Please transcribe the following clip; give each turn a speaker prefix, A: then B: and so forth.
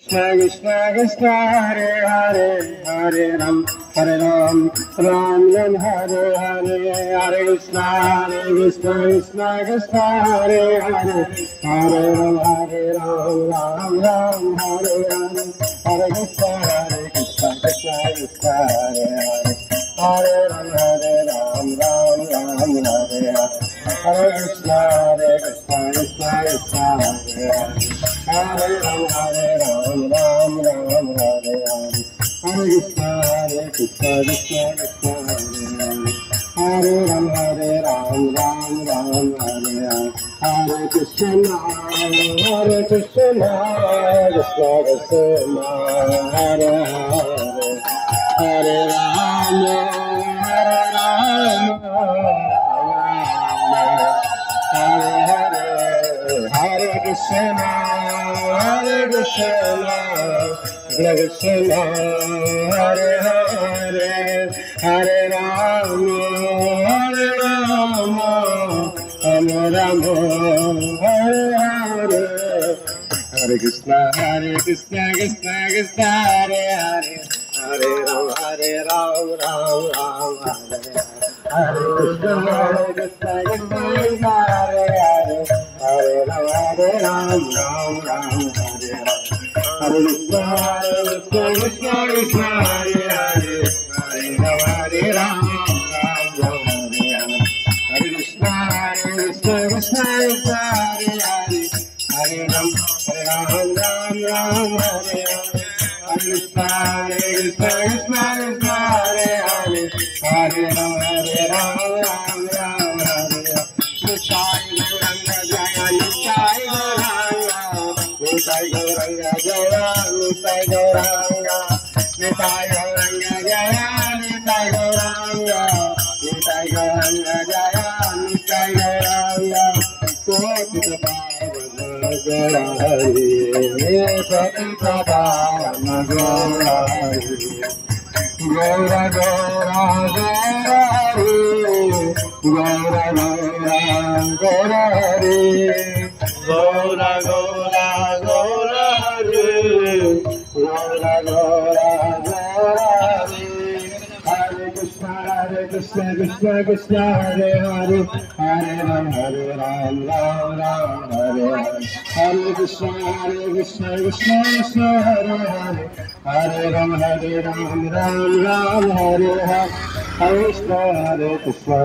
A: Krishna Krishna Hare Hare Hare Ram Ram Ram Hare Hare Hare Krishna Krishna Krishna Hare Hare Hare Ram Ram Ram Hare Hare Hare Krishna Krishna Krishna Hare Hare Hare Ram Ram Ram Hare Hare Hare Krishna Krishna Krishna Hare Hare Hare Ram Ram Ram Hare Hare Hare Krishna Krishna Krishna Hare Ram Ram Ram Hare Hare Hare Krishna Krishna Krishna Hare Hare Hare Ram Hare Hare Hare Krishna Krishna Hare Hare Hare Ram Hare Ram Hare Hare Hare Krishna Krishna Krishna Hare Hare Hare Ram Ram Hare Hare Krishna Krishna Krishna Hare Hare Hare Ram Ram Hare Hare Hare Krishna Krishna Krishna Hare Hare Hare Ram Ram Hare Hare Hare Krishna Krishna Krishna Hare Hare Hare Ram Ram Hare Hare Hare Krishna Krishna Krishna Hare Hare Hare Ram Ram Hare Hare Nitai Gauranga Jaya Nitai Gauranga Jaya Nitai Gauranga Nitai Gauranga Jaya Nitai Gauranga Nitai Gauranga Jaya Nitai Gauranga Koti Pavana Gaurahari Koti Pavana Gaurahari Gaura Gaura Gaurahari Gaura Gaura Gaurahari Gaura Gaura Gaurahari Gaura Gaura Gaurahari Hare Krishna Krishna Krishna Hare Hare Hare Ram Ram Hare Hare Hare Krishna Krishna Krishna Hare Hare Hare Ram Ram Ram Hare Hare Hare Krishna Krishna